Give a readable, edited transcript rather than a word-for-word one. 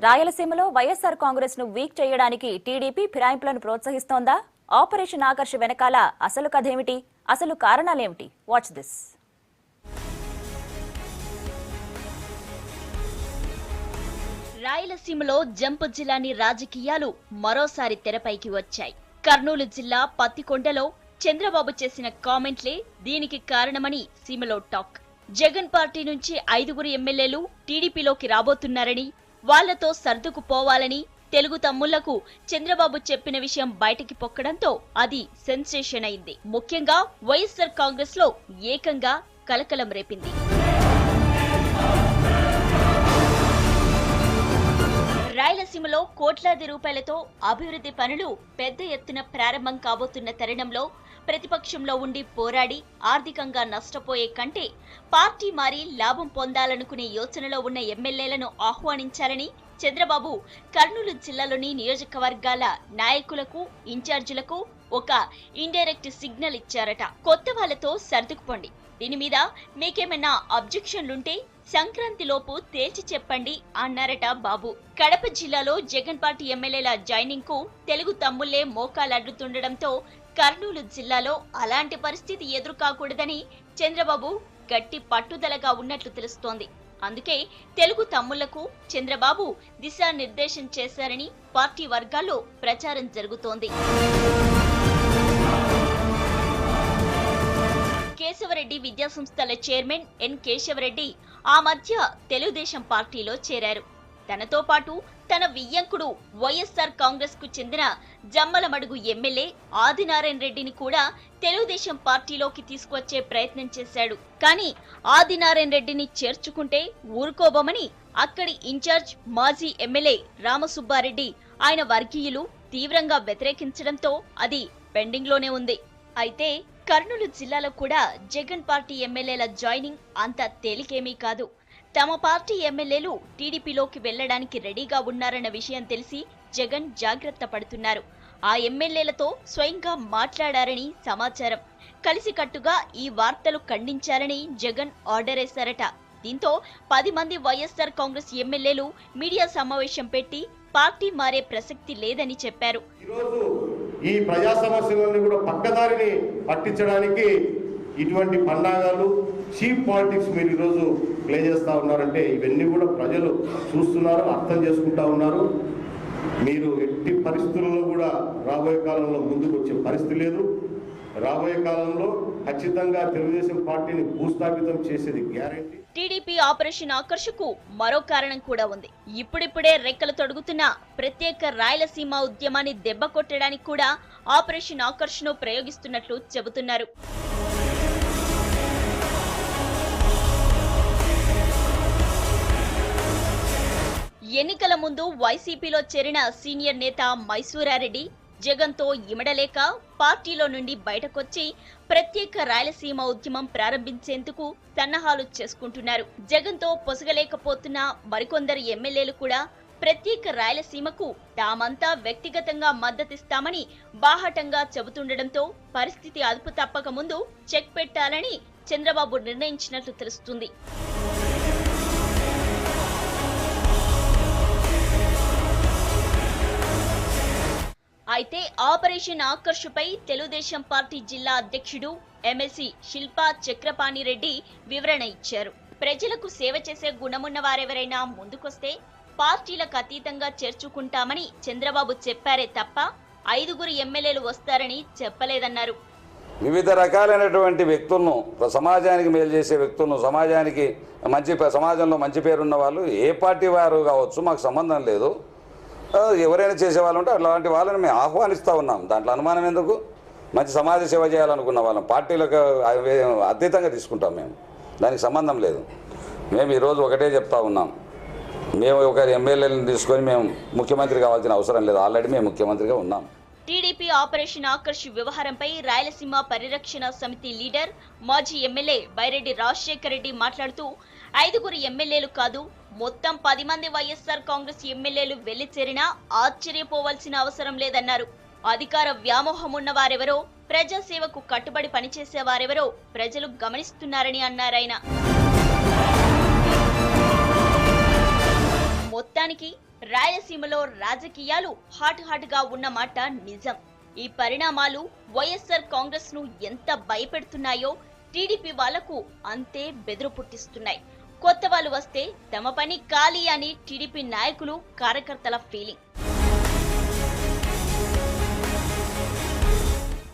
రాయలసీమలో వైఎస్ఆర్ కాంగ్రెస్ ను వీక్ చేయడానికి టీడీపీ ఫిరాయింపులను ప్రోత్సహిస్తోందా? ఆపరేషన్ ఆకర్ష్ వెనకాల అసలు కథేమిటి? అసలు కారణాలేమిటి? Watch this. రాయలసీమలో జంప్ జిల్లాని రాజకీయాలు మరోసారి తెరపైకి వచ్చాయి. కర్నూలు జిల్లా పత్తికొండలో చంద్రబాబు చేసిన కామెంట్లే దీనికి కారణమని సీమలో టాక్. జగన్ పార్టీ నుంచి 5 ఎమ్మెల్యేలు టీడీపీలోకి రాబోతున్నారని, వాళ్లతో సర్దుకుపోవాలని తెలుగు తమ్ముళ్లకు చంద్రబాబు చెప్పిన విషయం బయటికి పొక్కడంతో అది సెన్సేషన్ అయింది. ముఖ్యంగా వైఎస్ఆర్ కాంగ్రెస్ లో ఏకంగా కలకలం రేపింది. రాయలసీమలో కోట్లాది రూపాయలతో అభివృద్ధి పనులు పెద్ద ఎత్తున ప్రారంభం కాబోతున్న తరుణంలో ప్రతిపక్షంలో ఉండి పోరాడి ఆర్థికంగా నష్టపోయే కంటే పార్టీ మారి లాభం పొందాలనుకునే యోచనలో ఉన్న ఎమ్మెల్యేలను ఆహ్వానించాలని చంద్రబాబు కర్నూలు జిల్లాలోని నియోజకవర్గాల నాయకులకు, ఇన్ఛార్జీలకు ఒక ఇండైరెక్ట్ సిగ్నల్ ఇచ్చారట. కొత్త వాళ్లతో సర్దుకుపోండి, దీని మీద మీకేమైనా అబ్జెక్షన్లుంటే సంక్రాంతిలోపు తేల్చి చెప్పండి అన్నారట బాబు. కడప జిల్లాలో జగన్ పార్టీ ఎమ్మెల్యేల జాయినింగ్ కు తెలుగు తమ్ముళ్లే మోకాలడ్డుతుండడంతో కర్నూలు జిల్లాలో అలాంటి పరిస్థితి ఎదురు కాకూడదని చంద్రబాబు గట్టి పట్టుదలగా ఉన్నట్లు తెలుస్తోంది. అందుకే తెలుగు తమ్ముళ్లకు చంద్రబాబు దిశానిర్దేశం చేశారని పార్టీ వర్గాల్లో ప్రచారం జరుగుతోంది. కేశవరెడ్డి విద్యాసంస్థల చైర్మన్ ఎన్ కేశవరెడ్డి ఆ మధ్య తెలుగుదేశం పార్టీలో చేరారు. తనతో పాటు తన వియ్యంకుడు వైఎస్ఆర్ కాంగ్రెస్ కు చెందిన జమ్మలమడుగు ఎమ్మెల్యే ఆదినారాయణ రెడ్డిని కూడా తెలుగుదేశం పార్టీలోకి తీసుకువచ్చే ప్రయత్నం చేశాడు. కానీ ఆదినారాయణ రెడ్డిని చేర్చుకుంటే ఊరుకోబోమని అక్కడి ఇన్ఛార్జ్ మాజీ ఎమ్మెల్యే రామసుబ్బారెడ్డి ఆయన వర్గీయులు తీవ్రంగా వ్యతిరేకించడంతో అది పెండింగ్ లోనే ఉంది. అయితే కర్నూలు జిల్లాలో కూడా జగన్ పార్టీ ఎమ్మెల్యేల జాయినింగ్ అంత తేలికేమీ కాదు. తమ పార్టీ ఎమ్మెల్యేలు టీడీపీలోకి వెళ్లడానికి రెడీగా ఉన్నారన్న విషయం తెలిసి జగన్ జాగ్రత్త పడుతున్నారు. ఆ ఎమ్మెల్యేలతో స్వయంగా మాట్లాడారని సమాచారం. కలిసికట్టుగా ఈ వార్తలు ఖండించారని జగన్ ఆర్డర్ వేశారట. దీంతో 10 మంది వైఎస్ఆర్ కాంగ్రెస్ ఎమ్మెల్యేలు మీడియా సమావేశం పెట్టి పార్టీ మారే ప్రసక్తి లేదని చెప్పారు. ఈ ప్రజా సమస్యలను కూడా పక్కదారిని పట్టించడానికి ఇటువంటి పండాగాలు, చీప్ పాలిటిక్స్ మీరు ఈరోజు ప్లే చేస్తూ ఉన్నారంటే ఇవన్నీ కూడా ప్రజలు చూస్తున్నారు, అర్థం చేసుకుంటా ఉన్నారు. మీరు ఎట్టి పరిస్థితుల్లో కూడా రాబోయే కాలంలో ముందుకు వచ్చే పరిస్థితి లేదు. రాబోయే కాలంలో ఖచ్చితంగా తెలుగుదేశం పార్టీని భూస్థాపితం చేసేది గ్యారెంటీ. టీడీపీ ఆపరేషన్ ఆకర్షకు మరో కారణం కూడా ఉంది. ఇప్పుడిప్పుడే రెక్కలు తొడుగుతున్న ప్రత్యేక రాయలసీమ ఉద్యమాన్ని దెబ్బ కొట్టడానికి కూడా ఆపరేషన్ ఆకర్షను ప్రయోగిస్తున్నట్లు చెబుతున్నారు. ఎన్నికల ముందు వైసీపీలో చేరిన సీనియర్ నేత మైసూరారెడ్డి జగన్తో ఇమడలేక పార్టీలో నుండి బయటకొచ్చి ప్రత్యేక రాయలసీమ ఉద్యమం ప్రారంభించేందుకు సన్నాహాలు చేసుకుంటున్నారు. జగన్తో పొసగలేకపోతున్న మరికొందరు ఎమ్మెల్యేలు కూడా ప్రత్యేక రాయలసీమకు తామంతా వ్యక్తిగతంగా మద్దతిస్తామని బాహటంగా చెబుతుండటంతో పరిస్థితి అదుపు తప్పక ముందు చెక్ పెట్టాలని చంద్రబాబు నిర్ణయించినట్లు తెలుస్తుంది. అయితే ఆపరేషన్ ఆకర్షపై తెలుగుదేశం పార్టీ జిల్లా అధ్యక్షుడు ఎమ్మెల్సీ శిల్పా చక్రపాణిరెడ్డి వివరణ ఇచ్చారు. ప్రజలకు సేవ చేసే గుణమున్న వారెవరైనా ముందుకొస్తే పార్టీలకు అతీతంగా చేర్చుకుంటామని చంద్రబాబు చెప్పారే తప్ప 5 ఎమ్మెల్యేలు వస్తారని చెప్పలేదన్నారు. వివిధ రకాలైనటువంటి వ్యక్తులను, సమాజానికి మేలు చేసే వ్యక్తులను, సమాజంలో మంచి పేరున్న వాళ్ళు ఏ పార్టీ వారు కావచ్చు, మాకు సంబంధం లేదు. ఎవరైనా చేసేవాళ్ళు ఉంటే అలాంటి వాళ్ళని మేము ఆహ్వానిస్తూ ఉన్నాం. దాంట్లో అనుమానం ఎందుకు? మంచి సమాజ సేవ చేయాలనుకున్న వాళ్ళం పార్టీలకు అతీతంగా తీసుకుంటాం. మేము దానికి సంబంధం లేదు. మేము ఈరోజు ఒకటే చెప్తా ఉన్నాం, మేము ఒక ఎమ్మెల్యేలను తీసుకొని మేము ముఖ్యమంత్రి కావాల్సిన అవసరం లేదు. ఆల్రెడీ మేము ముఖ్యమంత్రిగా ఉన్నాం. టీడీపీ ఆపరేషన్ ఆకర్ష్ వ్యవహారంపై రాయలసీమ పరిరక్షణ సమితి లీడర్ మాజీ ఎమ్మెల్యే బైరెడ్డి రాజశేఖర రెడ్డి మాట్లాడుతూ 5 ఎమ్మెల్యేలు కాదు, మొత్తం 10 మంది వైఎస్ఆర్ కాంగ్రెస్ ఎమ్మెల్యేలు వెళ్లి చేరినా ఆశ్చర్యపోవాల్సిన అవసరం లేదన్నారు. అధికార వ్యామోహం ఉన్న వారెవరో, ప్రజాసేవకు కట్టుబడి పనిచేసేవారెవరో ప్రజలు గమనిస్తున్నారని అన్నారాయన. మొత్తానికి రాయలసీమలో రాజకీయాలు హాట్ గా ఉన్నమాట నిజం. ఈ పరిణామాలు వైఎస్ఆర్ కాంగ్రెస్ ను ఎంత భయపెడుతున్నాయో టీడీపీ వాళ్లకు అంతే బెదురు పుట్టిస్తున్నాయి. కొత్త వాళ్ళు వస్తే తమ పని ఖాళీ అని టీడీపీ నాయకులు కార్యకర్తల ఫీలింగ్.